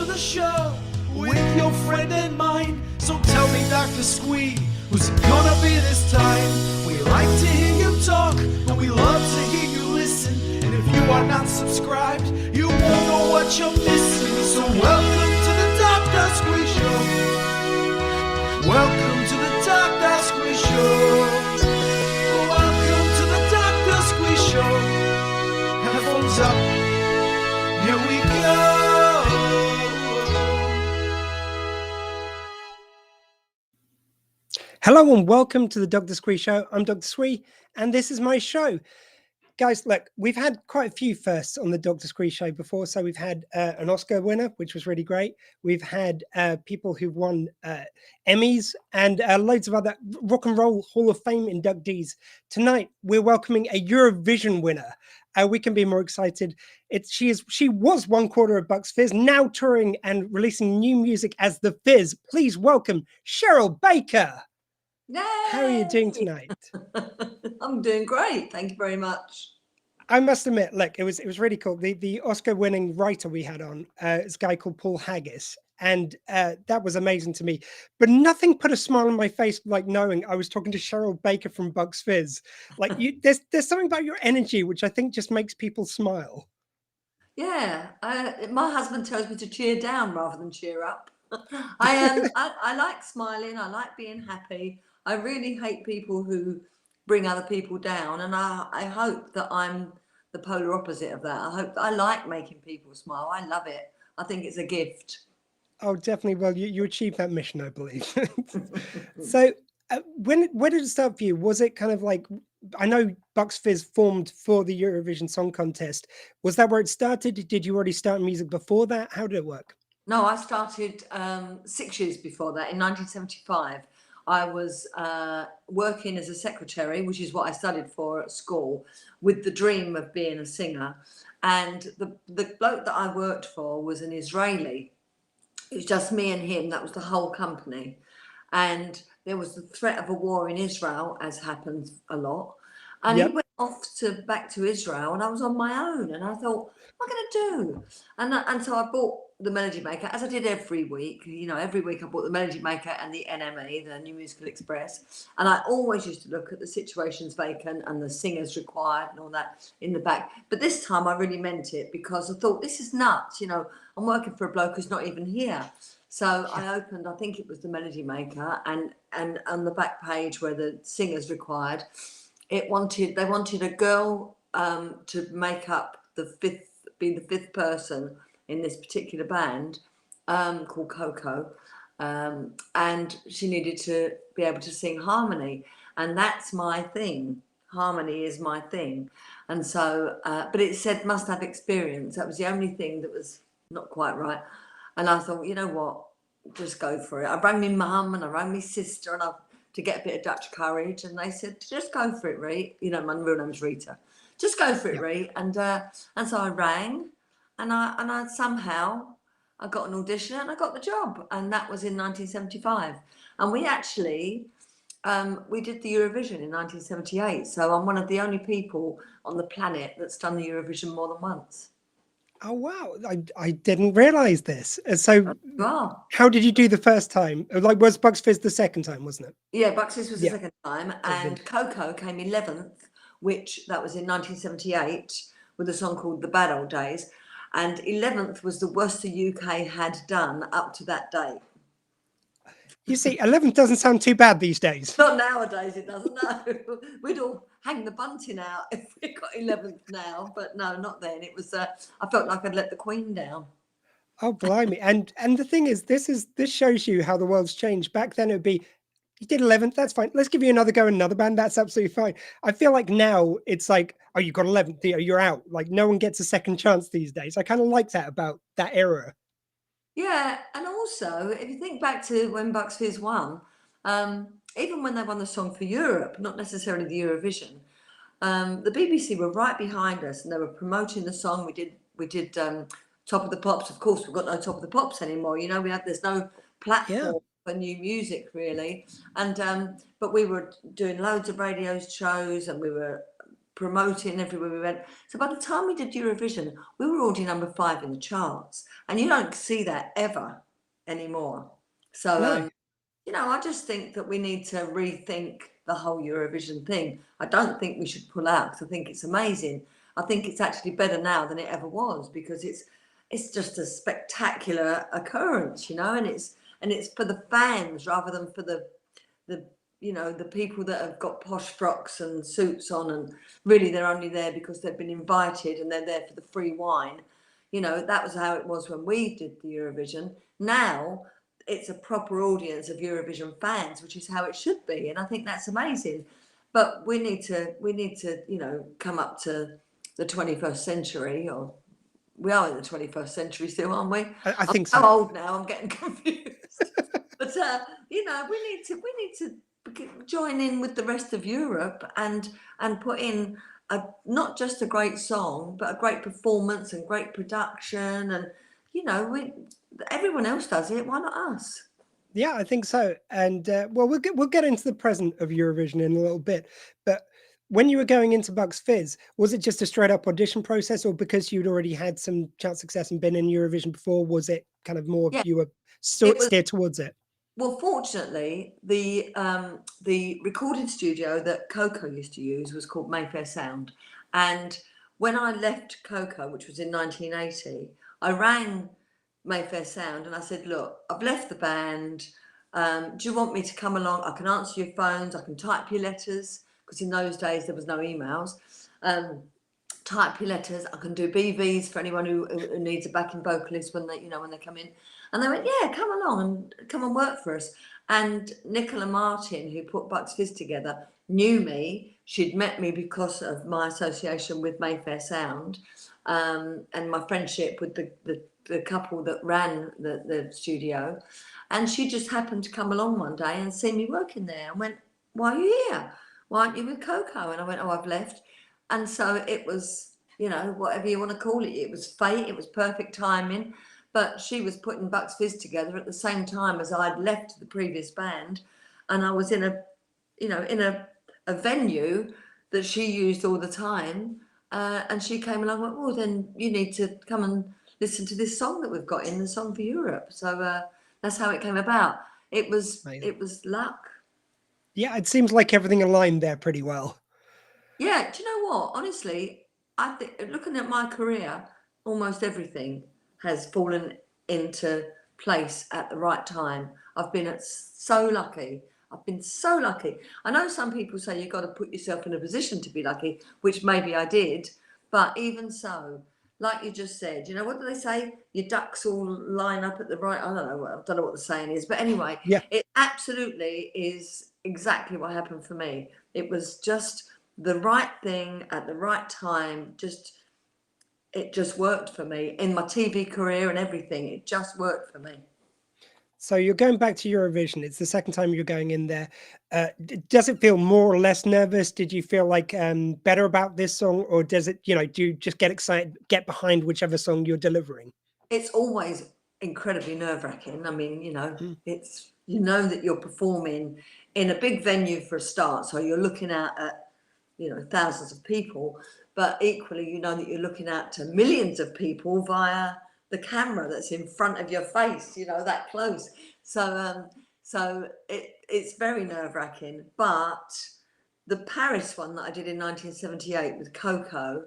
to the show with your friend and mine. So tell me, Dr. Squee, who's it gonna be this time? We like to hear you talk, but we love to hear you listen. And if you are not subscribed, you won't know what you're missing. So welcome to the Dr. Squee Show. Welcome to the Dr. Squee Show. Welcome to the Dr. Squee Show. Headphones up. Here we go. Hello and welcome to the Dr. Squee Show. I'm Dr. Squee and this is my show. Guys, look, we've had quite a few firsts on the Dr. Squee Show before. So we've had an Oscar winner, which was really great. We've had people who've won Emmys and loads of other Rock and Roll Hall of Fame inductees. Tonight, we're welcoming a Eurovision winner. We can be more excited. She was one quarter of Bucks Fizz, now touring and releasing new music as the Fizz. Please welcome Cheryl Baker. Yay! How are you doing tonight? I'm doing great. Thank you very much. I must admit, look, it was really cool. The Oscar-winning writer we had on is a guy called Paul Haggis, and that was amazing to me. But nothing put a smile on my face like knowing I was talking to Cheryl Baker from Bucks Fizz. Like there's something about your energy which I think just makes people smile. Yeah, my husband tells me to cheer down rather than cheer up. I like smiling. I like being happy. I really hate people who bring other people down, and I hope that I'm the polar opposite of that. I like making people smile. I love it. I think it's a gift. Oh, definitely. Well, you achieved that mission, I believe. So where did it start for you? Was it kind of like, I know Bucks Fizz formed for the Eurovision Song Contest. Was that where it started? Did you already start music before that? How did it work? No, I started 6 years before that. In 1975, I was working as a secretary, which is what I studied for at school, with the dream of being a singer. And the bloke that I worked for was an Israeli. It was just me and him. That was the whole company. And there was the threat of a war in Israel, as happens a lot. And he went off back to Israel, and I was on my own. And I thought, what am I going to do? And so I bought the Melody Maker, as I did every week. You know, every week I bought the Melody Maker and the NME, the New Musical Express. And I always used to look at the situations vacant and the singers required and all that in the back. But this time I really meant it, because I thought, this is nuts. You know, I'm working for a bloke who's not even here. So I opened, I think it was the Melody Maker, and on the back page where the singers required, they wanted a girl to make up be the fifth person in this particular band called Coco, and she needed to be able to sing harmony, and that's my thing. Harmony is my thing. And so but it said must have experience. That was the only thing that was not quite right. And I thought, you know what, just go for it. I rang my mum and I rang my sister and to get a bit of Dutch courage, and they said, just go for it, Ree. You know, my real name's Rita. Just go for it, Ree. And so I rang, and I somehow I got an audition and I got the job, and that was in 1975. And we actually we did the Eurovision in 1978. So I'm one of the only people on the planet that's done the Eurovision more than once. Oh, wow. I didn't realize this. So Wow. How did you do the first time? Like, was Bucks Fizz the second time, wasn't it? Yeah, Bucks Fizz was the second time, and Coco came 11th, which that was in 1978 with a song called The Bad Old Days, and 11th was the worst the UK had done up to that date. You see, 11th doesn't sound too bad these days. Not nowadays, it doesn't. No, we'd all hang the bunting out if we got 11th now, but no, not then. It was. I felt like I'd let the Queen down. Oh, blimey! And the thing is, this shows you how the world's changed. Back then, it would be, you did 11th, that's fine. Let's give you another go in another band. That's absolutely fine. I feel like now it's like, oh, you got 11th, you're out. Like, no one gets a second chance these days. I kind of like that about that era. Yeah, and also, if you think back to when Bucks Fizz won, even when they won the song for Europe, not necessarily the Eurovision, the BBC were right behind us, and they were promoting the song. We did Top of the Pops. Of course, we've got no Top of the Pops anymore. You know, there's no platform for new music really, and but we were doing loads of radio shows, and we were promoting everywhere we went. So by the time we did Eurovision, we were already number 5 in the charts, and you don't see that ever anymore. So No. you know, I just think that we need to rethink the whole Eurovision thing. I don't think we should pull out because I think it's amazing. I think it's actually better now than it ever was because it's just a spectacular occurrence, you know, and it's for the fans rather than for the you know, the people that have got posh frocks and suits on, and really they're only there because they've been invited and they're there for the free wine. You know, that was how it was when we did the Eurovision. Now it's a proper audience of Eurovision fans, which is how it should be, and I think that's amazing. But we need to, you know, come up to the 21st century, or we are in the 21st century still, aren't we? I think I'm so. old now. I'm getting confused. But you know, we need to join in with the rest of Europe and put in not just a great song, but a great performance and great production. And you know, everyone else does it. Why not us? Yeah, I think so. And well, we'll get into the present of Eurovision in a little bit. But when you were going into Bucks Fizz, was it just a straight up audition process, or because you'd already had some chart success and been in Eurovision before, was it kind of more Yeah, you were it was. steered towards it? Well, fortunately, the recording studio that Coco used to use was called Mayfair Sound. And when I left Coco, which was in 1980, I rang Mayfair Sound and I said, look, I've left the band. Do you want me to come along? I can answer your phones. I can type your letters, because in those days there was no emails. Type your letters. I can do BVs for anyone who needs a backing vocalist when they, you know, when they come in. And they went, yeah, come along and come and work for us. And Nicola Martin, who put Bucks Fizz together, knew me. She'd met me because of my association with Mayfair Sound, and my friendship with the couple that ran the studio. And she just happened to come along one day and see me working there and went, why are you here? Why aren't you with Coco? And I went, oh, I've left. And so it was, you know, whatever you want to call it. It was fate. It was perfect timing. But she was putting Bucks Fizz together at the same time as I'd left the previous band, and I was in a, you know, in a venue that she used all the time. And she came along and went, well, then you need to come and listen to this song that we've got in the Song for Europe. So that's how it came about. It was luck. Yeah, it seems like everything aligned there pretty well. Yeah, do you know what? Honestly, I think looking at my career, almost everything has fallen into place at the right time. I've been so lucky. I've been so lucky. I know some people say you've got to put yourself in a position to be lucky, which maybe I did, but even so, like you just said, you know, what do they say? Your ducks all line up at the right. I don't know what the saying is, but anyway, Yeah, it absolutely is exactly what happened for me. It was just the right thing at the right time. It just worked for me in my TV career and everything. It just worked for me. so you're going back to Eurovision. It's the second time you're going in there. Does it feel more or less nervous? Did you feel like better about this song, or does it, you know, do you just get excited, get behind whichever song you're delivering? It's always incredibly nerve-wracking. I mean, you know, Mm. it's, you know, that you're performing in a big venue for a start, so you're looking at you know, thousands of people, but equally, you know, that you're looking out to millions of people via the camera that's in front of your face, you know, that close. So it's very nerve-wracking. But the Paris one that I did in 1978 with Coco,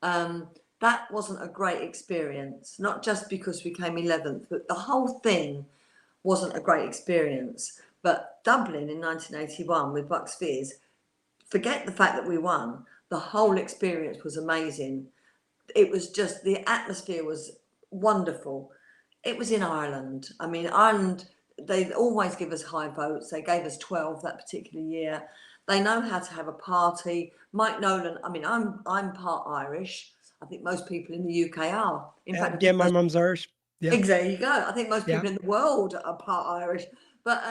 that wasn't a great experience, not just because we came 11th, but the whole thing wasn't a great experience. But Dublin in 1981 with Bucks Fizz, forget the fact that we won, the whole experience was amazing. It was just, the atmosphere was wonderful. It was in Ireland. I mean, Ireland, they always give us high votes. They gave us 12 that particular year. They know how to have a party. Mike Nolan, I mean, I'm part Irish. I think most people in the UK are. In fact, I Yeah, think my mum's Irish. Yeah, there you go. I think most yeah. people in the world are part Irish. But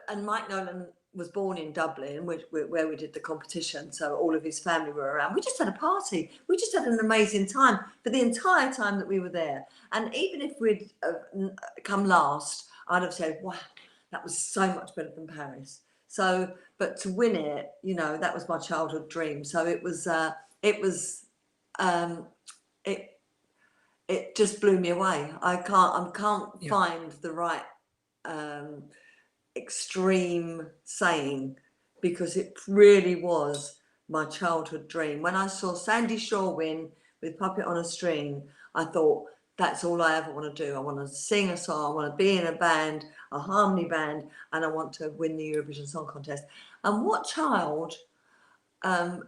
and Mike Nolan was born in Dublin, where we did the competition. So all of his family were around. We just had a party. We just had an amazing time for the entire time that we were there. And even if we'd come last, I'd have said, wow, that was so much better than Paris. So but to win it, you know, that was my childhood dream. So um, it just blew me away. I can't Yeah. find the right extreme saying, because it really was my childhood dream. When I saw Sandy Shaw win with Puppet on a String, I thought, that's all I ever want to do. I want to sing a song, I want to be in a band, a harmony band, and I want to win the Eurovision Song Contest. And what child,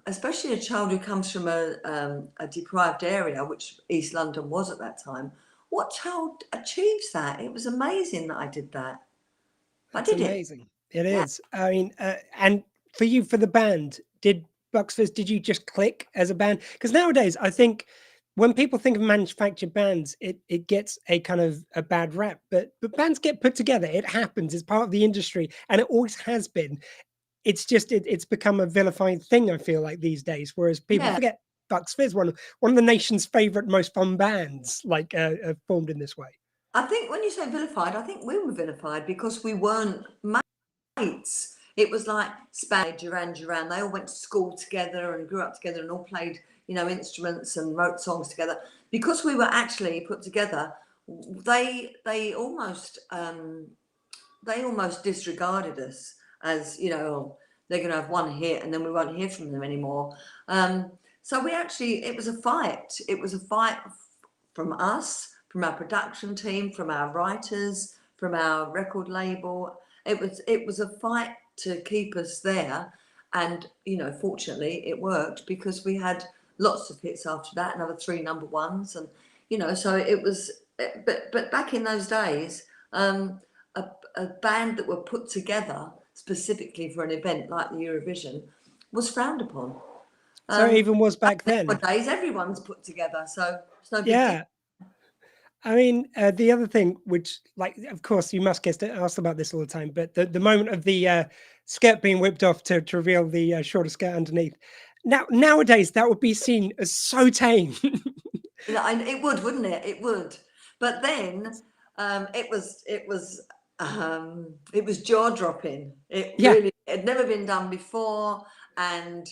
especially a child who comes from a deprived area, which East London was at that time, what child achieves that? It was amazing that I did that. I It's did it. amazing. It Yeah. is. I mean, and for you, for the band, did Bucks Fizz, did you just click as a band? Because nowadays, I think when people think of manufactured bands, it gets a kind of a bad rap. But bands get put together. It happens. It's part of the industry, and it always has been. It's just it's become a vilified thing, I feel like, these days. Whereas people Yeah. forget Bucks Fizz, one of the nation's favorite, most fun bands, like formed in this way. I think when you say vilified, I think we were vilified because we weren't mates. It was like Spade, Duran Duran. They all went to school together and grew up together and all played, you know, instruments and wrote songs together. Because we were actually put together, they almost disregarded us as, you know, they're going to have one hit and then we won't hear from them anymore. So we actually, it was a fight. It was a fight from us, from our production team, from our writers, from our record label. It was a fight to keep us there. And, you know, fortunately it worked because we had lots of hits after that, another 3 number ones. And, you know, so it was, but back in those days, a band that were put together specifically for an event like the Eurovision was frowned upon. So it even was back then. Nowadays, everyone's put together, so it's no big deal. Yeah. I mean, the other thing, which, like, of course, you must get asked about this all the time, but the moment of the skirt being whipped off to reveal the shorter skirt underneath. Nowadays, that would be seen as so tame. You know, and it would, wouldn't it? It would. But then it was jaw dropping. It Yeah. really, it had never been done before, and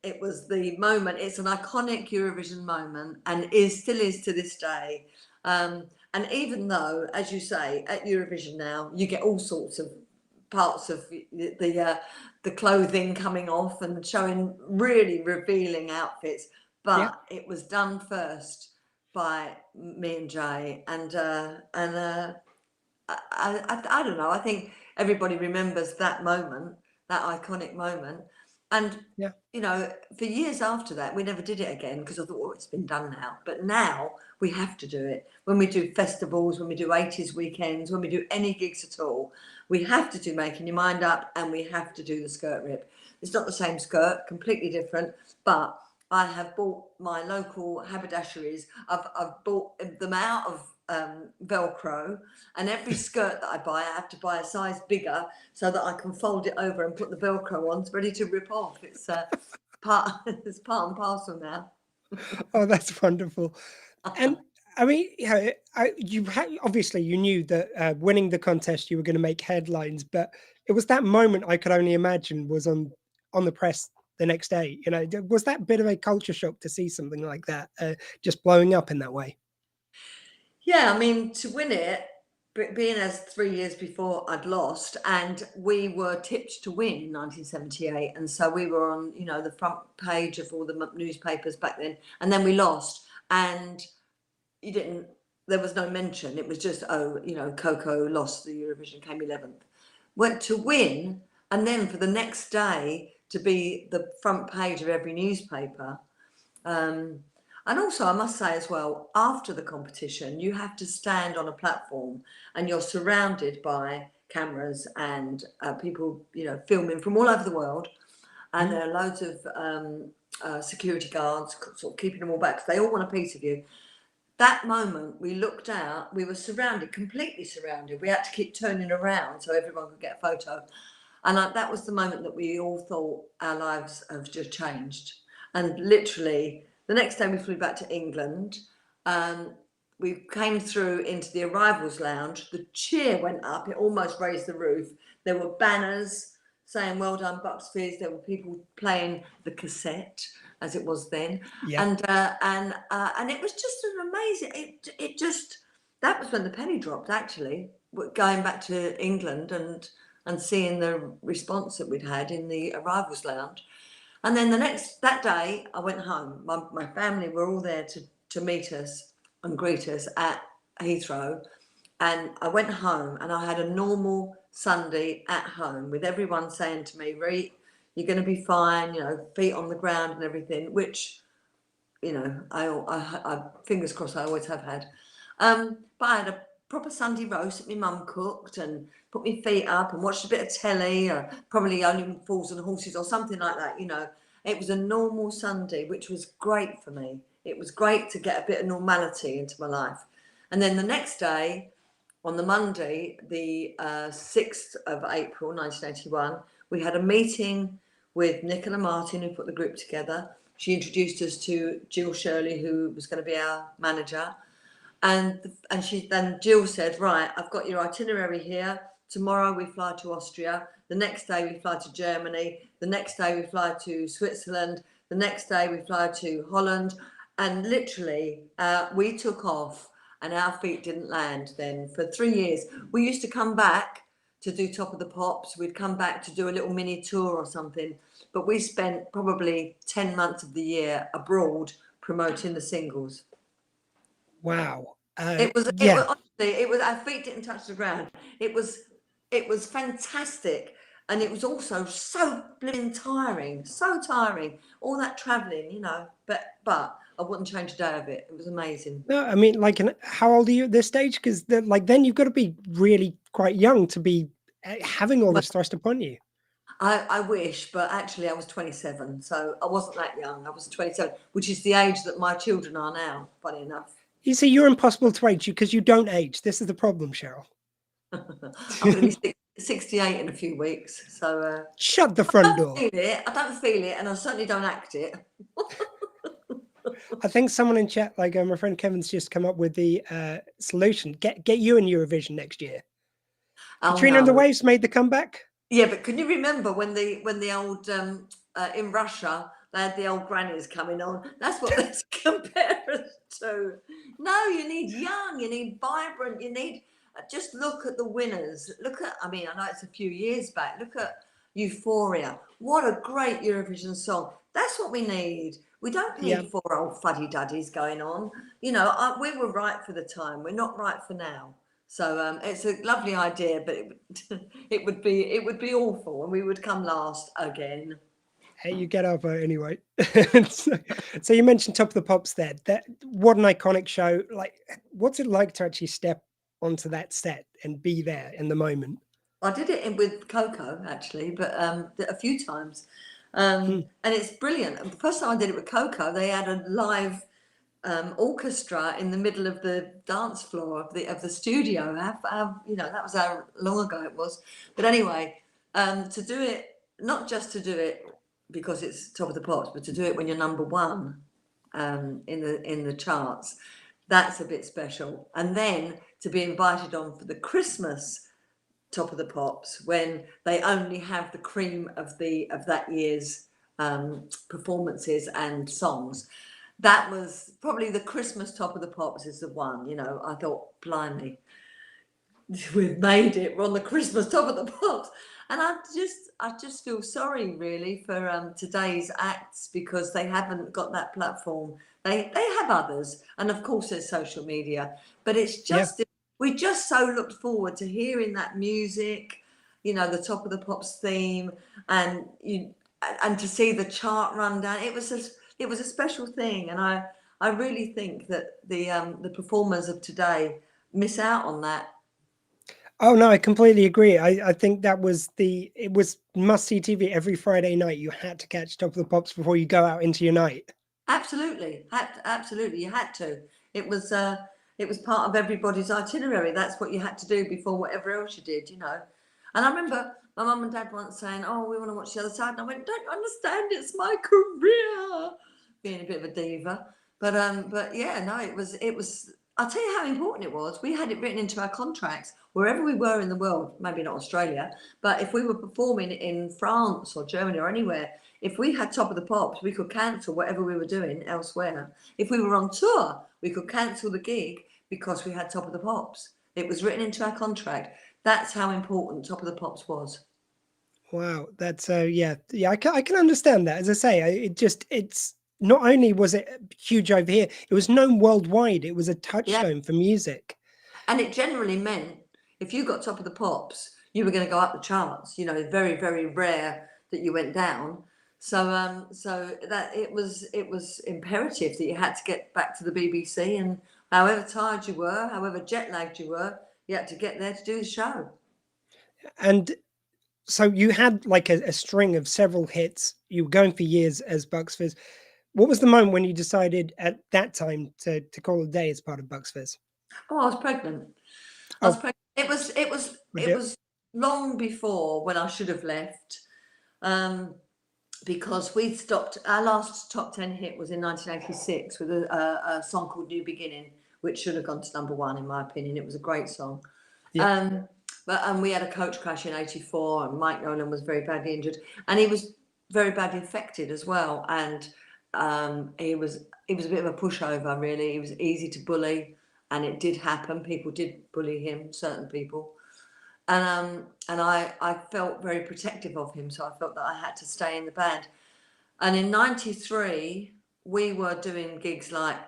it was the moment. It's an iconic Eurovision moment, and still is to this day. And even though, as you say, at Eurovision now, you get all sorts of parts of the clothing coming off and showing really revealing outfits, but it was done first by me and Jay, and I don't know. I think everybody remembers that moment, that iconic moment. And, you know, for years after that, we never did it again because I thought, oh, it's been done now. But now we have to do it. When we do festivals, when we do 80s weekends, when we do any gigs at all, we have to do Making Your Mind Up, and we have to do the skirt rip. It's not the same skirt, completely different, but I have bought my local haberdasheries. I've bought them out of Velcro, and every skirt that I buy, I have to buy a size bigger so that I can fold it over and put the Velcro on. It's ready to rip off. It's part and parcel now. Oh, that's wonderful. And I mean, obviously you knew that winning the contest you were going to make headlines, but it was that moment I could only imagine was on the press the next day. You know, was that a bit of a culture shock to see something like that just blowing up in that way? Yeah, I mean, to win it, being as 3 years before I'd lost, and we were tipped to win in 1978, and so we were on, you know, the front page of all the newspapers back then, and then we lost, and there was no mention. It was just, oh, you know, Coco lost the Eurovision, came 11th. Went to win, and then for the next day to be the front page of every newspaper. And also, I must say as well, after the competition, you have to stand on a platform and you're surrounded by cameras and people, you know, filming from all over the world. And there are loads of security guards sort of keeping them all back because they all want a piece of you. That moment, we looked out, we were surrounded, completely surrounded. We had to keep turning around so everyone could get a photo. And that was the moment that we all thought our lives have just changed. And literally, the next day we flew back to England. We came through into the arrivals lounge. The cheer went up. It almost raised the roof. There were banners saying well done Bucks Fizz. There were people playing the cassette as it was then, Yeah. and it was just an amazing. It just, that was when the penny dropped, actually, going back to England and seeing the response that we'd had in the arrivals lounge. And then that day I went home. My family were all there to meet us and greet us at Heathrow. And I went home and I had a normal Sunday at home with everyone saying to me, Reet, you're going to be fine, you know, feet on the ground and everything, which, you know, I fingers crossed I always have had. But I had a proper Sunday roast that my mum cooked and put my feet up and watched a bit of telly, or probably Only Fools and Horses or something like that, you know. It was a normal Sunday, which was great for me. It was great to get a bit of normality into my life. And then the next day, on the Monday, the 6th of April, 1981, we had a meeting with Nicola Martin, who put the group together. She introduced us to Jill Shirley, who was going to be our manager. And then Jill said, right, I've got your itinerary here. Tomorrow we fly to Austria. The next day we fly to Germany. The next day we fly to Switzerland. The next day we fly to Holland. And literally, we took off and our feet didn't land then for 3 years. We used to come back to do Top of the Pops. We'd come back to do a little mini tour or something. But we spent probably 10 months of the year abroad promoting the singles. Wow. Honestly, our feet didn't touch the ground. It was fantastic. And it was also so blimmin' tiring, so tiring. All that travelling, you know, but I wouldn't change a day of it. It was amazing. No, I mean, like, how old are you at this stage? Because like then you've got to be really quite young to be having all this thrust upon you. I wish, but actually I was 27, so I wasn't that young. I was 27, which is the age that my children are now, funny enough. You see, you're impossible to age because you don't age. This is the problem, Cheryl. I'm going to be 68 in a few weeks, so shut the front door. I don't feel it, and I certainly don't act it. I think someone in chat, like my friend Kevin's just come up with the solution. Get you in Eurovision next year. Katrina and the Waves made the comeback. Yeah, but can you remember when the old in Russia they had the old grannies coming on? That's what let's compare us to. No, you need young, you need vibrant, you need just look at the winners. Look at, I mean, I know it's a few years back. Look at Euphoria. What a great Eurovision song. That's what we need. We don't need four old fuddy-duddies going on. You know, we were right for the time. We're not right for now. So it's a lovely idea, but it would be awful, and we would come last again. Hey, you get our vote anyway. So you mentioned Top of the Pops there. What an iconic show. Like, what's it like to actually step onto that set and be there in the moment? I did it with Coco, actually, but a few times. And it's brilliant. The first time I did it with Coco, they had a live orchestra in the middle of the dance floor of the studio. You know, that was how long ago it was. But anyway, to do it, not just to do it because it's Top of the Pops, but to do it when you're number one in the charts, that's a bit special. And then to be invited on for the Christmas Top of the Pops when they only have the cream of that year's performances and songs. That was probably the Christmas Top of the Pops is the one, you know. I thought, blimey, we've made it. We're on the Christmas Top of the Pops. And I just feel sorry, really, for today's acts because they haven't got that platform. They have others. And, of course, there's social media. But it's just, we just so looked forward to hearing that music, you know, the Top of the Pops theme, and to see the chart rundown. It was a special thing, and I really think that the performers of today miss out on that. Oh no, I completely agree. I think it was must-see TV every Friday night. You had to catch Top of the Pops before you go out into your night. Absolutely, absolutely, you had to. It was part of everybody's itinerary. That's what you had to do before whatever else you did, you know. And I remember my mum and dad once saying, "Oh, we want to watch the other side," and I went, "Don't you understand? It's my career." Being a bit of a diva, but yeah, no, it was. I'll tell you how important it was. We had it written into our contracts wherever we were in the world, maybe not Australia, but if we were performing in France or Germany or anywhere, if we had Top of the Pops, we could cancel whatever we were doing elsewhere. If we were on tour, we could cancel the gig because we had Top of the Pops. It was written into our contract. That's how important Top of the Pops was. Wow, that's yeah, I can understand that. As I say, it's not only was it huge over here, it was known worldwide. It was a Yeah. touchstone for music. And it generally meant if you got Top of the Pops, you were going to go up the charts. You know, very, very rare that you went down. So that it was imperative that you had to get back to the BBC, and however tired you were, however jet lagged you were, you had to get there to do the show. And so you had like a string of several hits. You were going for years as Bucks Fizz. What was the moment when you decided at that time to call it a day as part of Bucks Fizz? Oh, I was pregnant. I was pregnant. It was long before when I should have left, because we stopped. Our last top 10 hit was in 1986 with a song called New Beginning, which should have gone to #1 in my opinion. It was a great song. Yeah. But we had a coach crash in '84, and Mike Nolan was very badly injured, and he was very badly infected as well. And he was a bit of a pushover, really. He was easy to bully, and it did happen. People did bully him, certain people, and I felt very protective of him, so I felt that I had to stay in the band. And in '93, we were doing gigs like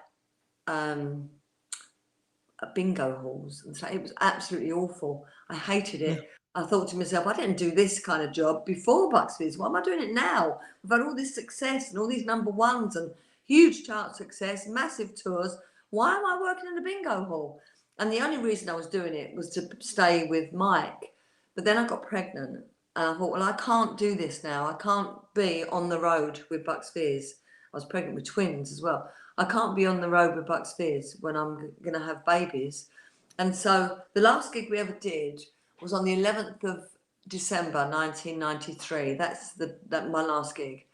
bingo halls, and so it was absolutely awful. I hated it. Yeah. I thought to myself, I didn't do this kind of job before Bucks Fizz. Why am I doing it now? We've had all this success and all these #1s and huge chart success, massive tours. Why am I working in a bingo hall? And the only reason I was doing it was to stay with Mike. But then I got pregnant, and I thought, well, I can't do this now. I can't be on the road with Bucks Fizz. I was pregnant with twins as well. I can't be on the road with Bucks Fizz when I'm going to have babies. And so the last gig we ever did was on the 11th of December 1993. That's my last gig.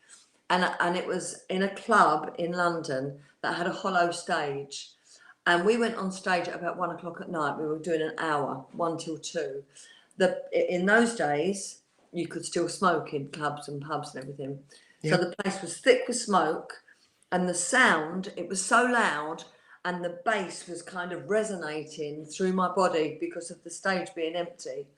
And it was in a club in London that had a hollow stage. And we went on stage at about 1 o'clock at night. We were doing an hour, 1 till 2. In those days, you could still smoke in clubs and pubs and everything. Yeah. So the place was thick with smoke, and the sound, it was so loud, and the bass was kind of resonating through my body because of the stage being empty.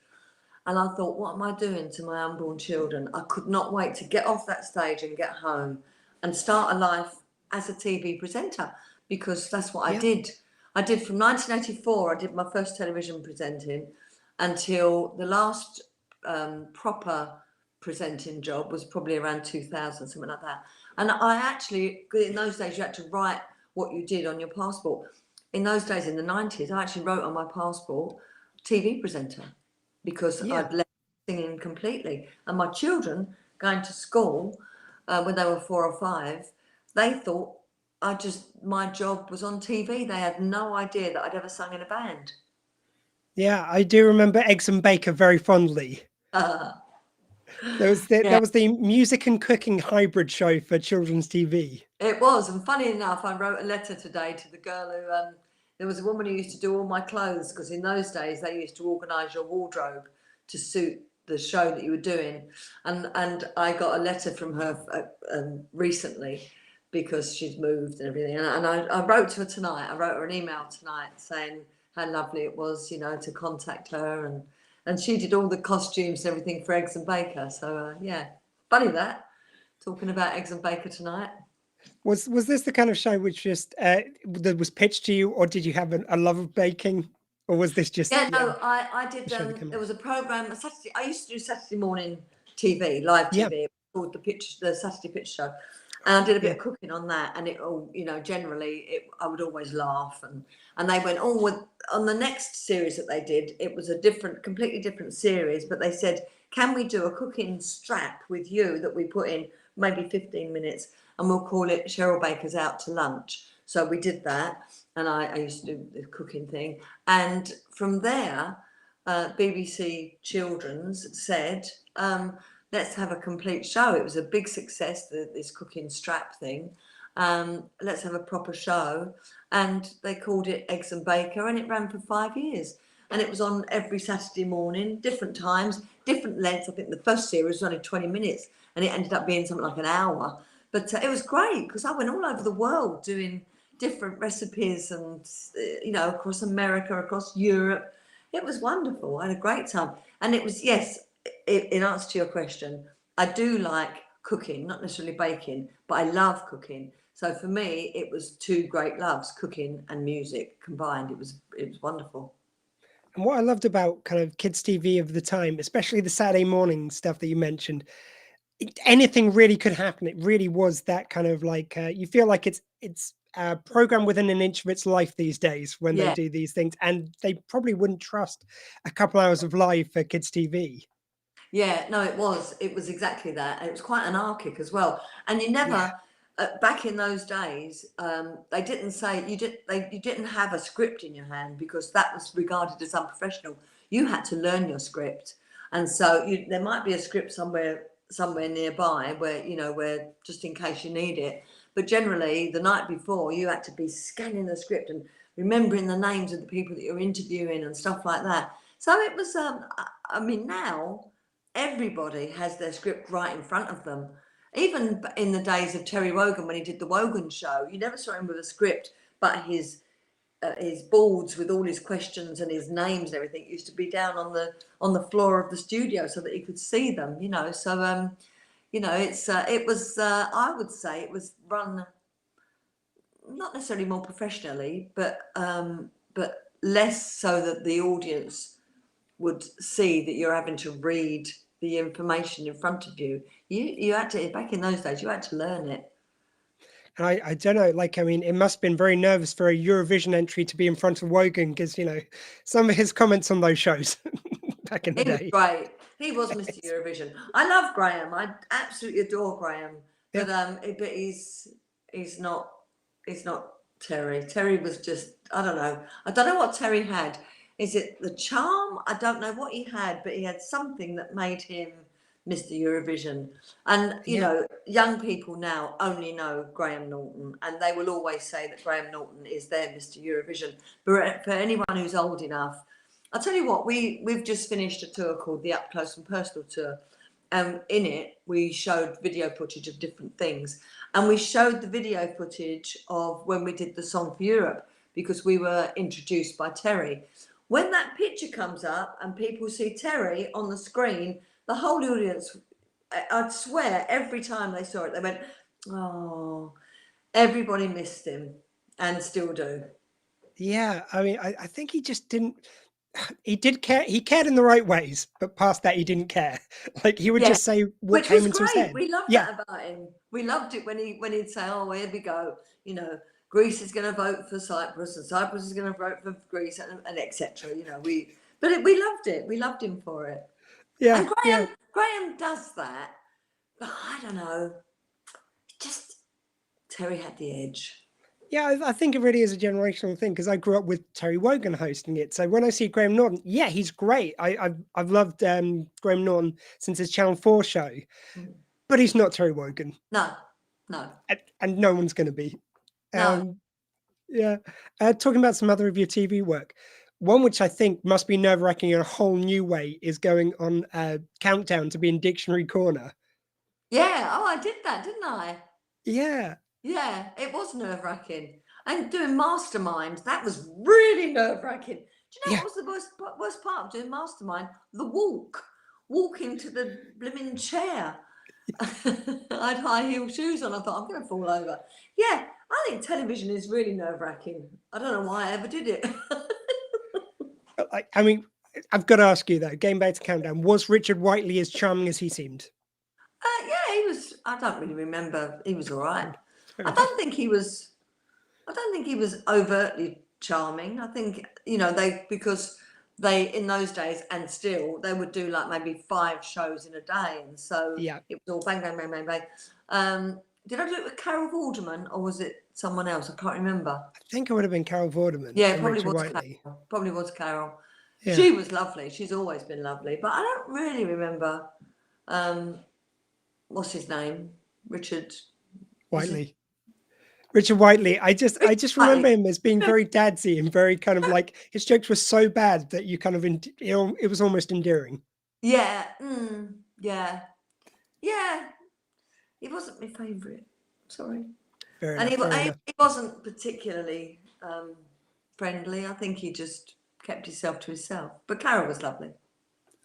And I thought, what am I doing to my unborn children? I could not wait to get off that stage and get home and start a life as a TV presenter, because that's what I did. I did from 1984, I did my first television presenting, until the last proper presenting job was probably around 2000, something like that. And I actually, in those days, you had to write what you did on your passport. In those days, in the 90s, I actually wrote on my passport TV presenter, because I'd left singing completely. And my children going to school when they were 4 or 5, they thought my job was on TV. They had no idea that I'd ever sung in a band. Yeah, I do remember Eggs and Baker very fondly. That was the music and cooking hybrid show for children's TV. It was, and funny enough, I wrote a letter today to the girl who there was a woman who used to do all my clothes, because in those days they used to organise your wardrobe to suit the show that you were doing, and I got a letter from her recently, because she's moved and everything, and I wrote to her tonight. I wrote her an email tonight saying how lovely it was, to contact her, and she did all the costumes and everything for Eggs and Baker. So funny that, talking about Eggs and Baker tonight. Was this the kind of show which just that was pitched to you, or did you have a love of baking, or was this just? I did. There was a program. Saturday. I used to do Saturday morning TV, live TV, called the Saturday Pitch Show, and I did a bit of cooking on that. And it all, generally, I would always laugh, and they went, on the next series that they did, it was a completely different series, but they said, can we do a cooking strap with you that we put in maybe 15 minutes, and we'll call it Cheryl Baker's Out to Lunch. So we did that, and I used to do the cooking thing. And from there, BBC Children's said, let's have a complete show. It was a big success, this cooking strap thing. Let's have a proper show. And they called it Eggs and Baker, and it ran for 5 years. And it was on every Saturday morning, different times, different lengths. I think the first series was only 20 minutes, and it ended up being something like an hour. But it was great because I went all over the world doing different recipes and, across America, across Europe. It was wonderful. I had a great time. And it was, yes, in answer to your question, I do like cooking, not necessarily baking, but I love cooking. So for me, it was two great loves, cooking and music combined. It was wonderful. And what I loved about kind of kids TV of the time, especially the Saturday morning stuff that you mentioned, anything really could happen. It really was that kind of like you feel like it's a program within an inch of its life these days when they Yeah. do these things, and they probably wouldn't trust a couple hours of live for kids TV. Yeah, no, it was exactly that. And it was quite anarchic as well. And you never, back in those days, they didn't say you didn't have a script in your hand because that was regarded as unprofessional. You had to learn your script, and so there might be a script somewhere nearby where just in case you need it. But generally, the night before, you had to be scanning the script and remembering the names of the people that you're interviewing and stuff like that. So it was. I mean, now everybody has their script right in front of them. Even in the days of Terry Wogan, when he did the Wogan show, you never saw him with a script, but his boards with all his questions and his names and everything used to be down on the floor of the studio so that he could see them. So it was. I would say it was run not necessarily more professionally, but less so that the audience would see that you're having to read the information in front of you. You had to, back in those days, you had to learn it. And I don't know, like, I mean, it must have been very nervous for a Eurovision entry to be in front of Wogan because, some of his comments on those shows back in the He was day. great. He was Mr. Eurovision. I love Graham. I absolutely adore Graham. But but he's not Terry. Terry was just, I don't know what Terry had. Is it the charm? I don't know what he had, but he had something that made him Mr. Eurovision. And, young people now only know Graham Norton, and they will always say that Graham Norton is their Mr. Eurovision. But for anyone who's old enough, I'll tell you what, we've just finished a tour called the Up Close and Personal Tour. In it, we showed video footage of different things. And we showed the video footage of when we did the Song for Europe, because we were introduced by Terry. When that picture comes up and people see Terry on the screen, the whole audience, I'd swear, every time they saw it, they went, oh, everybody missed him and still do. Yeah, I mean, I think he just didn't. He did care. He cared in the right ways, but past that, he didn't care. Like he would just say what came into his head. We loved that about him. We loved it when he'd say, "Oh, here we go," Greece is going to vote for Cyprus, and Cyprus is going to vote for Greece, and etc. We loved it. We loved him for it. Yeah, and Graham does that, but I don't know. Just Terry had the edge. Yeah, I think it really is a generational thing because I grew up with Terry Wogan hosting it. So when I see Graham Norton, yeah, he's great. I've loved Graham Norton since his Channel 4 show, but he's not Terry Wogan. No. And no one's going to be. No. Yeah. Talking about some other of your TV work, one which I think must be nerve-wracking in a whole new way is going on Countdown to be in Dictionary Corner. Yeah. Oh, I did that, didn't I? Yeah. Yeah, it was nerve-wracking. And doing Mastermind, that was really nerve-wracking. Do you know what was the worst part of doing Mastermind? The walking to the blimmin' chair. I had high heel shoes on. I thought, I'm going to fall over. Yeah, I think television is really nerve-wracking. I don't know why I ever did it. I mean, I've got to ask you though, going back to Countdown, was Richard Whiteley as charming as he seemed? Yeah, he was. I don't really remember. He was all right. I don't think he was overtly charming. I think, because they, in those days and still, they would do like maybe 5 shows in a day. And so it was all bang, bang, bang, bang, bang. Did I do it with Carol Vorderman or was it someone else? I can't remember. I think it would have been Carol Vorderman. Yeah, probably was Carol. Yeah. She was lovely. She's always been lovely. But I don't really remember, what's his name? Richard Whiteley. Richard Whiteley. I just remember Like, him as being very dadsy and very kind of like his jokes were so bad that you kind of it was almost endearing. yeah, yeah, yeah. He wasn't my favourite. Sorry. Fair And enough. Fair enough. he wasn't particularly friendly. I think he just kept himself to himself. But Carol was lovely.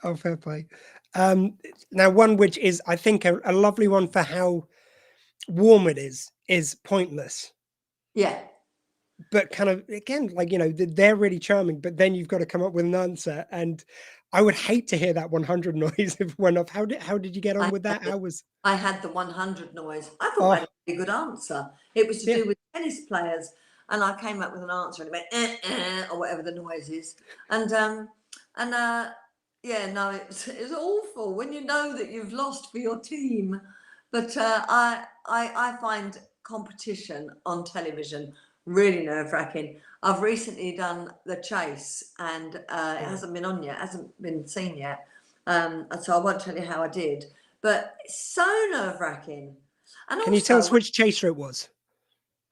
Oh, fair play. Now, one which is, I think, a lovely one for how warm it is Pointless. Yeah. But kind of, again, like, you know, they're really charming, but then you've got to come up with an answer. And I would hate to hear that 100 noise if it went off. How did you get on with that? How was... I had the 100 noise. I thought I had Oh, a pretty good answer. It was to yeah. do with tennis players. And I came up with an answer and it went, or whatever the noise is. And yeah, no, it was awful when you know that you've lost for your team. But I find competition on television really nerve-wracking. I've recently done The Chase and it hasn't been on yet, hasn't been seen yet. So I won't tell you how I did. But it's so nerve-wracking. And Can you tell us also, which chaser it was?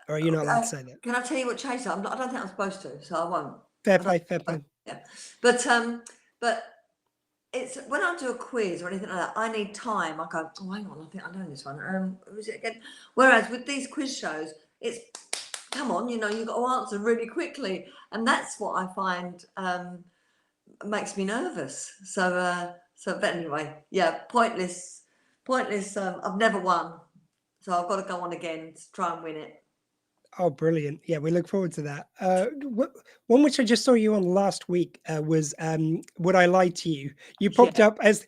Or are you not allowed to say that? can I tell you what chaser? I don't think I'm supposed to, so I won't. Fair I don't- play, fair play. Yeah, but it's when I do a quiz or anything like that, I need time. I go, oh, hang on, I think I know this one. Who is it again? Whereas with these quiz shows, it's come on, you know, you've got to answer really quickly, and that's what I find makes me nervous. So but anyway, yeah, pointless. I've never won, so I've got to go on again to try and win it. Oh, brilliant. Yeah, we look forward to that. One which I just saw you on last week was Would I Lie to You? You popped up as...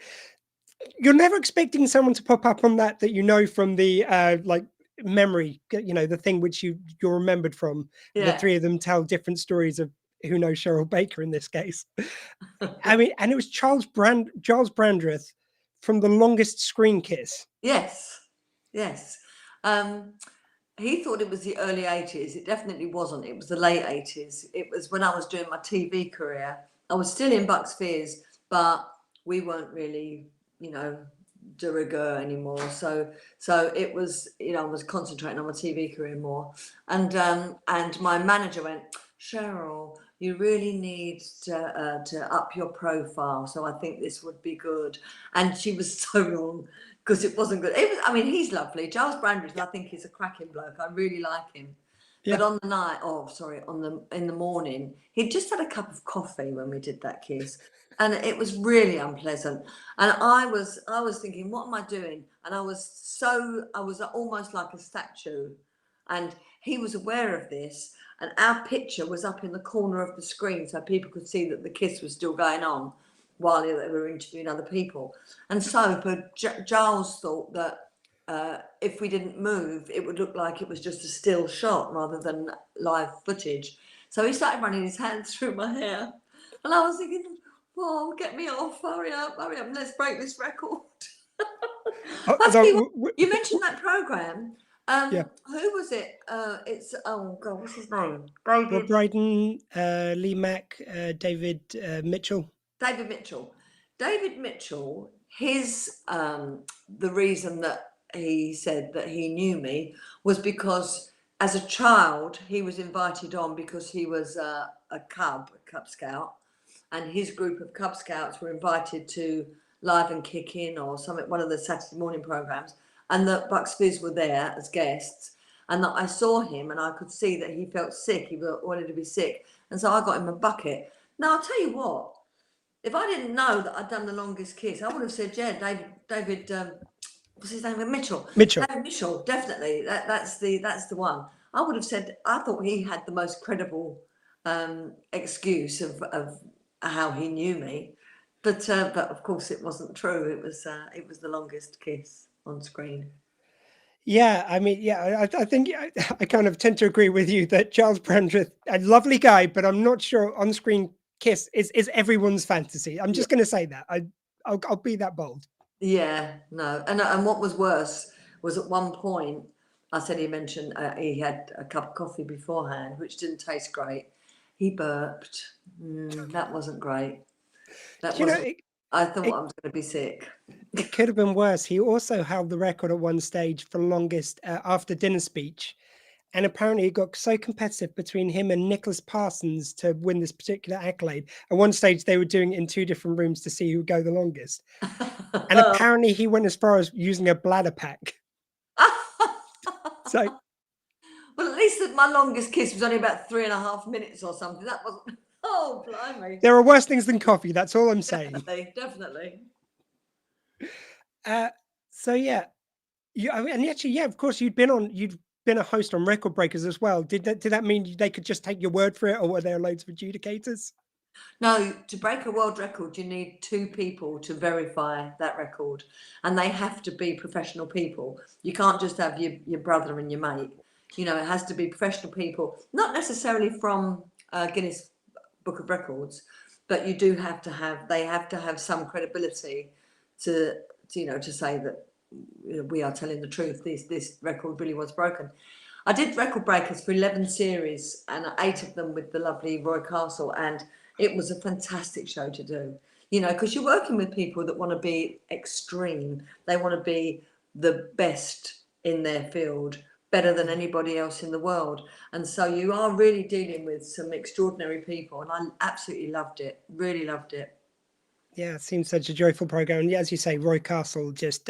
You're never expecting someone to pop up on that you know from the like memory, you know, the thing which you're remembered from. The Yeah. three of them tell different stories of who knows Cheryl Baker in this case. I mean, and it was Charles Brandreth from The Longest Screen Kiss. Yes. He thought it was the early 80s. It definitely wasn't. It was the late 80s. It was when I was doing my TV career. I was still in Bucks Fizz, but we weren't really, you know, de rigueur anymore. So it was, you know, I was concentrating on my TV career more. And my manager went, Cheryl, you really need to up your profile. So I think this would be good. And she was so wrong. Because it wasn't good. It was. I mean, he's lovely. Charles Brandreth, I think he's a cracking bloke. I really like him. Yeah. But on the night, in the morning, he'd just had a cup of coffee when we did that kiss, and it was really unpleasant. And I was thinking, what am I doing? And I was almost like a statue. And he was aware of this, and our picture was up in the corner of the screen, so people could see that the kiss was still going on while they were interviewing other people. And so, but Giles thought that if we didn't move, it would look like it was just a still shot rather than live footage. So he started running his hands through my hair. And I was thinking, oh, get me off, hurry up, let's break this record. You mentioned that programme. Who was it? It's, oh God, what's his name? Rob Brydon, Lee Mack, David Mitchell. David Mitchell, his the reason that he said that he knew me was because as a child he was invited on because he was a Cub Scout, and his group of Cub Scouts were invited to Live and Kick In or something, one of the Saturday morning programs, and that Bucks Fizz were there as guests, and that I saw him and I could see that he felt sick, he wanted to be sick, and so I got him a bucket. Now I'll tell you what, if I didn't know that I'd done The Longest Kiss, I would have said, yeah, David, what's his name? Mitchell. David Mitchell, definitely. That's the one. I would have said, I thought he had the most credible excuse of how he knew me, but of course it wasn't true. It was The Longest Kiss on screen. Yeah, I mean, yeah, I think I kind of tend to agree with you that Charles Brandreth, a lovely guy, but I'm not sure on-screen kiss is everyone's fantasy. I'm just going to say that. I'll be that bold. Yeah, no, and what was worse was at one point I said he mentioned he had a cup of coffee beforehand, which didn't taste great. He burped. That wasn't great. That wasn't. I thought I was going to be sick. It could have been worse. He also held the record at one stage for longest after dinner speech. And apparently it got so competitive between him and Nicholas Parsons to win this particular accolade. At one stage, they were doing it in 2 different rooms to see who would go the longest. And apparently he went as far as using a bladder pack. So, well, at least my longest kiss was only about 3.5 minutes or something. That wasn't. Oh, blimey! there are worse things than coffee. That's all I'm saying. Definitely. So yeah, and actually, yeah, of course, you'd been a host on Record Breakers as well. Did that mean they could just take your word for it, or were there loads of adjudicators? No, to break a world record, you need 2 people to verify that record, and they have to be professional people. You can't just have your brother and your mate. You know, it has to be professional people, not necessarily from Guinness Book of Records, but they have to have some credibility to say that we are telling the truth. This record really was broken. I did Record Breakers for 11 series and 8 of them with the lovely Roy Castle, and it was a fantastic show to do, because you're working with people that want to be extreme. They want to be the best in their field, better than anybody else in the world. And so you are really dealing with some extraordinary people, and I absolutely loved it, really loved it. Yeah, it seems such a joyful program. And as you say, Roy Castle, just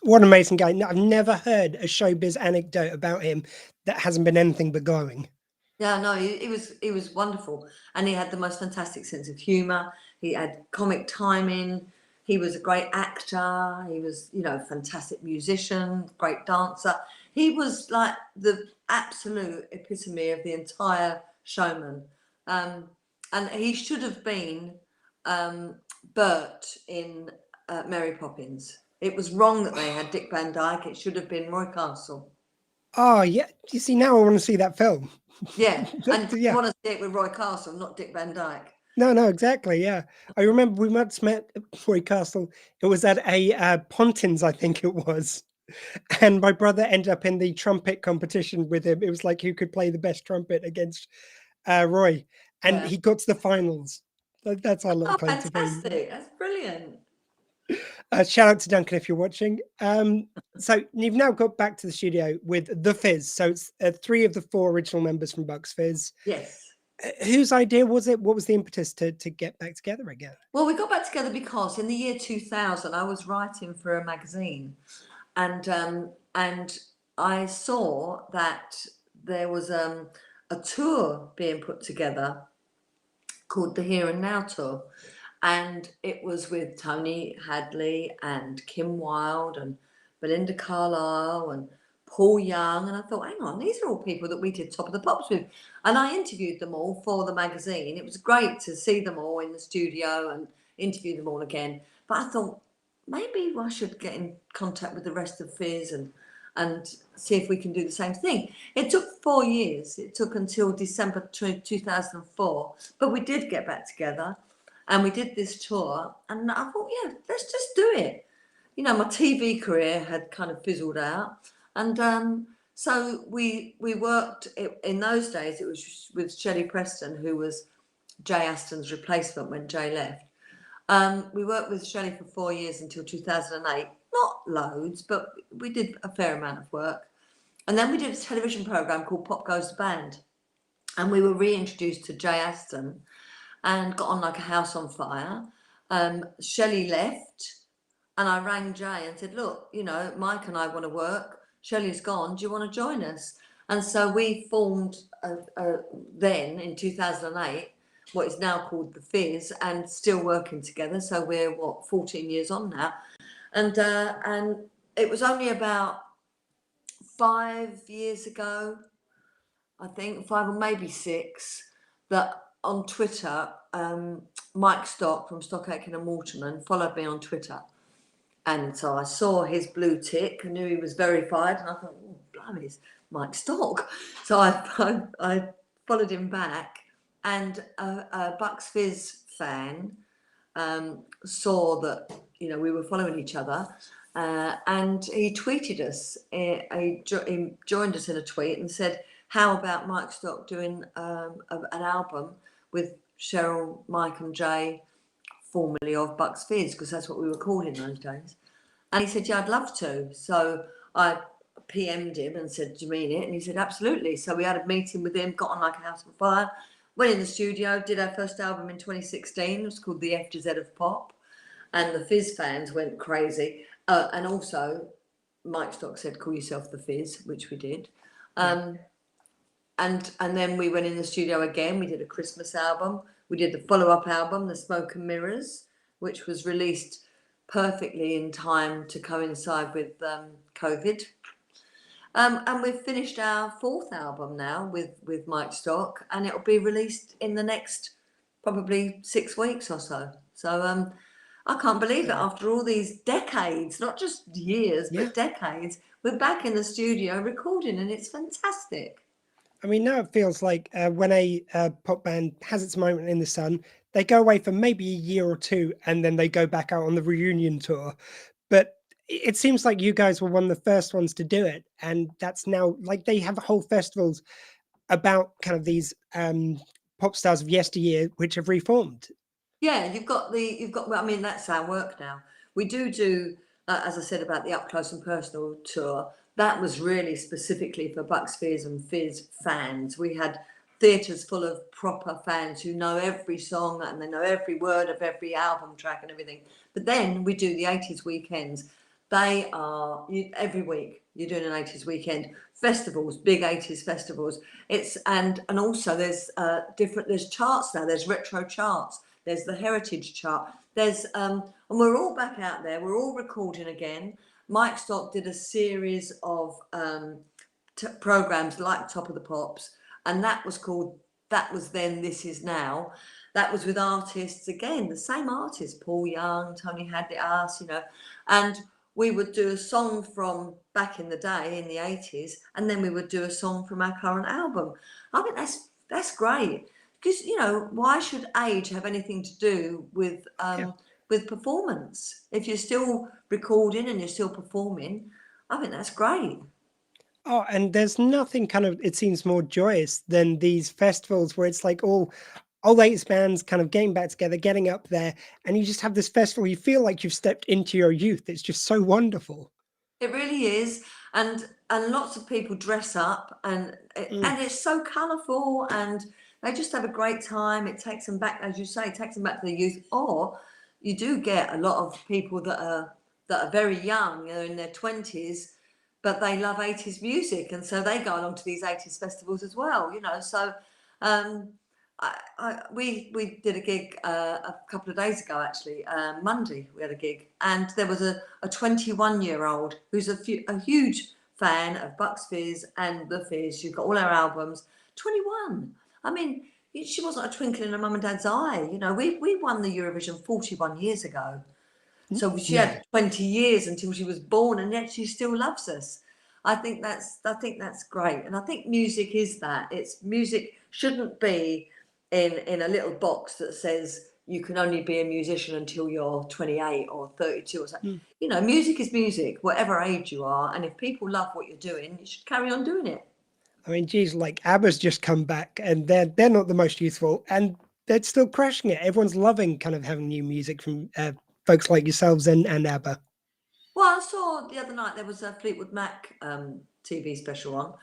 what an amazing guy. I've never heard a showbiz anecdote about him that hasn't been anything but glowing. Yeah, no, he was wonderful, and he had the most fantastic sense of humour. He had comic timing. He was a great actor. He was, a fantastic musician, great dancer. He was like the absolute epitome of the entire showman, and he should have been Bert in Mary Poppins. It was wrong that they had Dick Van Dyke. It should have been Roy Castle. Oh yeah, you see, now I want to see that film. Yeah, and Yeah. you want to see it with Roy Castle, not Dick Van Dyke. No, exactly. Yeah, I remember we once met Roy Castle. It was at a Pontins, I think it was, and my brother ended up in the trumpet competition with him. It was like who could play the best trumpet against Roy, and he got to the finals. That's our little claim to fame. Fantastic! That's brilliant. Shout out to Duncan if you're watching. So you've now got back to the studio with the Fizz. So it's 3 of the 4 original members from Bucks Fizz. Yes. Whose idea was it? What was the impetus to get back together again? Well, we got back together because in the year 2000, I was writing for a magazine, and I saw that there was a tour being put together called the Here and Now Tour, and it was with Tony Hadley and Kim Wilde and Belinda Carlisle and Paul Young, and I thought, hang on, these are all people that we did Top of the Pops with. And I interviewed them all for the magazine. It was great to see them all in the studio and interview them all again. But I thought, maybe I should get in contact with the rest of Fizz and see if we can do the same thing. It took 4 years. It took until December 2004. But we did get back together and we did this tour. And I thought, yeah, let's just do it. My TV career had kind of fizzled out. And so we worked, in those days, it was with Shelley Preston, who was Jay Aston's replacement when Jay left. We worked with Shelley for 4 years until 2008. Not loads, but we did a fair amount of work. And then we did a television programme called Pop Goes the Band. And we were reintroduced to Jay Aston and got on like a house on fire. Shelley left and I rang Jay and said, look, Mike and I want to work. Shelley's gone. Do you want to join us? And so we formed then in 2008 what is now called the Fizz, and still working together. So we're 14 years on now, and it was only about 5 years ago, I think 5 or maybe 6, that on Twitter, Mike Stock from Stock Aitken and Waterman followed me on Twitter. And so I saw his blue tick, I knew he was verified, and I thought, oh, blimey, it's Mike Stock. So I followed him back, and a Bucks Fizz fan saw that, we were following each other, and he tweeted us. He joined us in a tweet and said, how about Mike Stock doing an album with Cheryl, Mike and Jay, formerly of Bucks Fizz, because that's what we were called in those days. And he said, yeah, I'd love to. So I PM'd him and said, "Do you mean it?" And he said, "Absolutely." So we had a meeting with him, got on like a house on fire, went in the studio, did our first album in 2016. It was called The F to Z of Pop. And the Fizz fans went crazy. And also, Mike Stock said, "Call yourself the Fizz," which we did. And then we went in the studio again. We did a Christmas album. We did the follow-up album, The Smoke and Mirrors, which was released perfectly in time to coincide with COVID. And we've finished our fourth album now with Mike Stock, and it'll be released in the next probably 6 weeks or so. So I can't believe it. After all these decades, not just years, but decades, we're back in the studio recording, and it's fantastic. I mean, now it feels like when a pop band has its moment in the sun, they go away for maybe a year or two, and then they go back out on the reunion tour. But it seems like you guys were one of the first ones to do it, and that's now like they have whole festivals about kind of these pop stars of yesteryear which have reformed. Yeah, you've got. Well, I mean, that's our work now. We do, as I said about the Up Close and Personal tour. That was really specifically for Bucks Fizz and Fizz fans. We had theatres full of proper fans who know every song and they know every word of every album track and everything. But then we do the 80s weekends. They are every week you're doing an 80s weekend. Festivals, big 80s festivals. And also there's there's charts now. There's retro charts. There's the heritage chart. There's and we're all back out there. We're all recording again. Mike Stock did a series of programs like Top of the Pops, and that was then This Is Now. That was with artists, again, the same artists, Paul Young, Tony Hadley, us, and we would do a song from back in the day in the 80s, and then we would do a song from our current album. I think that's great, because why should age have anything to do with performance? If you're still recording and you're still performing, I think that's great. Oh, and there's nothing kind of, it seems, more joyous than these festivals where it's like all 80s bands kind of getting back together, getting up there, and you just have this festival. You feel like you've stepped into your youth. It's just so wonderful. It really is. And lots of people dress up, and it's so colourful, and they just have a great time. It takes them back, as you say, it takes them back to the youth. Or you do get a lot of people that are very young, in their 20s, but they love 80s music, and so they go along to these 80s festivals as well. So we did a gig a couple of days ago, actually. Monday we had a gig, and there was a 21-year-old who's a huge fan of Bucks Fizz and the Fizz. She's got all our albums. 21. I mean, she wasn't a twinkle in her mum and dad's eye. We won the Eurovision 41 years ago. So she had 20 years until she was born, and yet she still loves us. I think that's great. And I think music is that. Music shouldn't be in a little box that says you can only be a musician until you're 28 or 32 or something. Music is music, whatever age you are. And if people love what you're doing, you should carry on doing it. I mean, geez, like ABBA's just come back, and they're not the most youthful, and they're still crushing it. Everyone's loving kind of having new music from folks like yourselves and ABBA. Well, I saw the other night there was a Fleetwood Mac TV special on,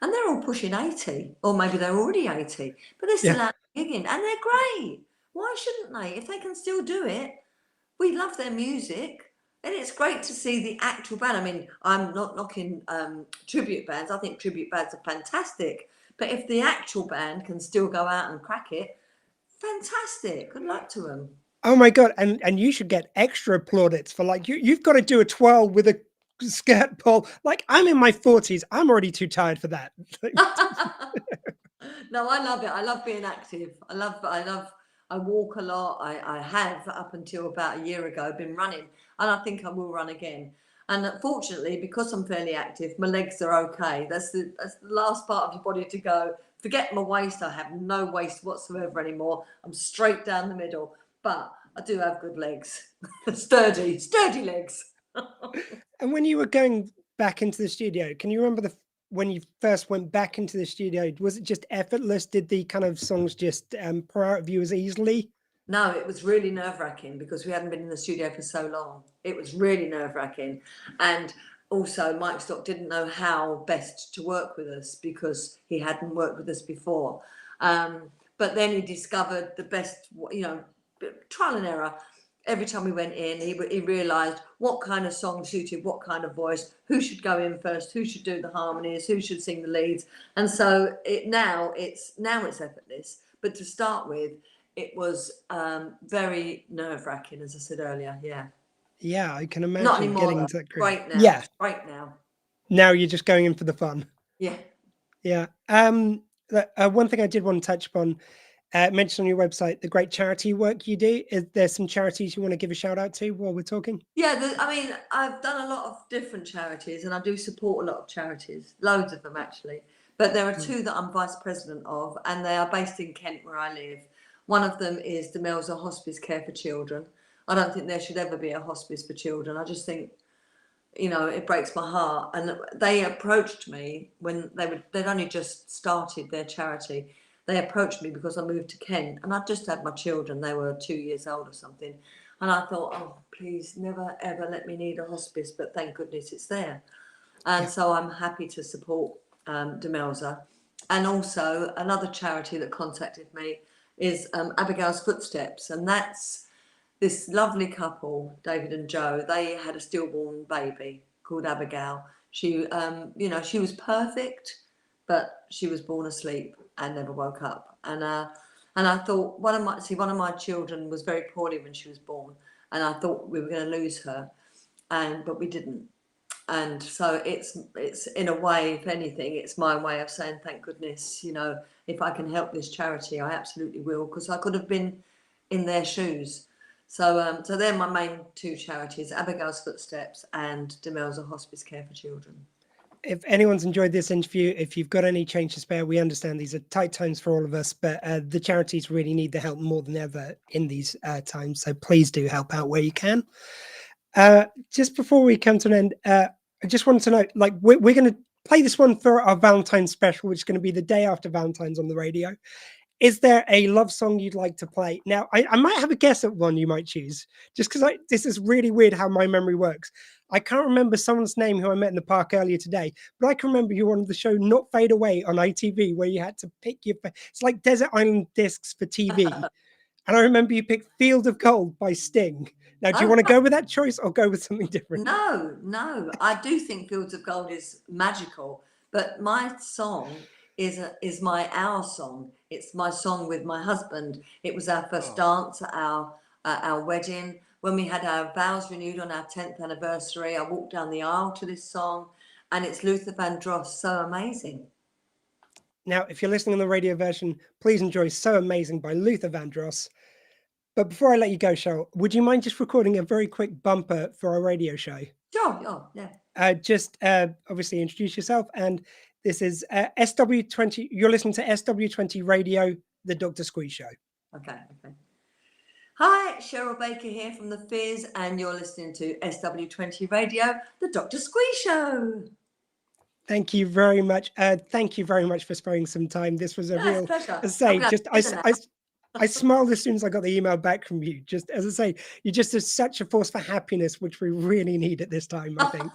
and they're all pushing 80, or maybe they're already 80, but they're still out gigging, and they're great. Why shouldn't they? If they can still do it, we love their music. And it's great to see the actual band. I mean, I'm not knocking tribute bands. I think tribute bands are fantastic. But if the actual band can still go out and crack it, fantastic. Good luck to them. Oh my God. And you should get extra plaudits for like, you've got to do a twirl with a skirt pull. Like, I'm in my 40s. I'm already too tired for that. No, I love it. I love being active. I walk a lot. I have up until about a year ago been running, and I think I will run again. And fortunately, because I'm fairly active, my legs are okay. That's the last part of your body to go. Forget my waist. I have no waist whatsoever anymore. I'm straight down the middle, but I do have good legs, sturdy legs. And when you were going back into the studio, can you remember when you first went back into the studio, was it just effortless? Did the kind of songs just pour out of you as easily? No, it was really nerve-wracking because we hadn't been in the studio for so long. It was really nerve-wracking. And also Mike Stock didn't know how best to work with us because he hadn't worked with us before. But then he discovered the best, trial and error. Every time we went in, he realised what kind of song suited what kind of voice, who should go in first, who should do the harmonies, who should sing the leads. And so now it's effortless. But to start with, it was very nerve-wracking, as I said earlier. Yeah, I can imagine Not anymore. getting into that groove. Great now. Yeah, It's great now. now you're just going in for the fun. Yeah. Yeah. One thing I did want to touch upon, mention on your website, the great charity work you do. Is there some charities you want to give a shout out to while we're talking? Yeah, I've done a lot of different charities, and I do support a lot of charities, loads of them actually. But there are two that I'm vice president of, and they are based in Kent, where I live. One of them is Demelza Hospice Care for Children. I don't think there should ever be a hospice for children. I just think, it breaks my heart. And they approached me when they'd only just started their charity. They approached me because I moved to Kent, and I just had my children. They were 2 years old or something. And I thought, oh, please, never, ever let me need a hospice. But thank goodness it's there. And so I'm happy to support Demelza. And also another charity that contacted me is Abigail's Footsteps. And that's this lovely couple, David and Joe. They had a stillborn baby called Abigail. She, she was perfect, but she was born asleep and never woke up. And I thought one of my children was very poorly when she was born, and I thought we were going to lose her, but we didn't. And so it's in a way, if anything, it's my way of saying thank goodness. If I can help this charity, I absolutely will, because I could have been in their shoes. So they're my main two charities: Abigail's Footsteps and Demelza Hospice Care for Children. If anyone's enjoyed this interview, if you've got any change to spare, we understand these are tight times for all of us, but the charities really need the help more than ever in these times. So please do help out where you can. Just before we come to an end, I just wanted to know, we're going to play this one for our Valentine's special, which is going to be the day after Valentine's on the radio. Is there a love song you'd like to play? Now, I might have a guess at one you might choose, just because this is really weird how my memory works. I can't remember someone's name who I met in the park earlier today, but I can remember you on the show Not Fade Away on ITV, where you had to pick it's like Desert Island Discs for TV. And I remember you picked Field of Gold by Sting. Now, do you want to go with that choice or go with something different? No. I do think Fields of Gold is magical, but my song is our song. It's my song with my husband. It was our first dance at our wedding. When we had our vows renewed on our 10th anniversary, I walked down the aisle to this song, and it's Luther Vandross, So Amazing. Now, if you're listening on the radio version, please enjoy So Amazing by Luther Vandross. But before I let you go, Cheryl, would you mind just recording a very quick bumper for our radio show? Sure, yeah. Just obviously introduce yourself. And this is SW20. You're listening to SW20 Radio, the Dr. Squee Show. Okay. Hi, Cheryl Baker here from the Fizz, and you're listening to SW20 Radio, the Dr. Squee Show. Thank you very much. Thank you very much for sparing some time. This was a real pleasure. As I say, I smiled as soon as I got the email back from you. Just as I say, you just are such a force for happiness, which we really need at this time, I think.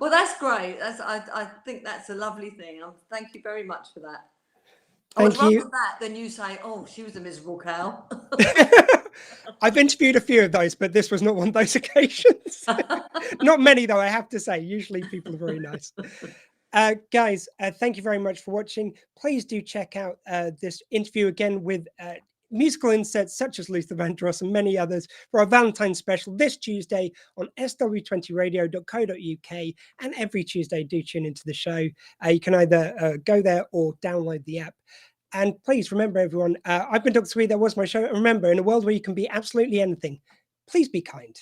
Well, that's great. I think that's a lovely thing. Thank you very much for that. I would rather that than you say, oh, she was a miserable cow. I've interviewed a few of those, but this was not one of those occasions. Not many, though, I have to say. Usually people are very nice. Guys, thank you very much for watching. Please do check out this interview again with musical inserts such as Luther Vandross and many others for our Valentine's special this Tuesday on sw20radio.co.uk, and every Tuesday do tune into the show. You can either go there or download the app. And please remember, everyone, I've been Dr. Squee. That was my show. And remember, in a world where you can be absolutely anything, please be kind.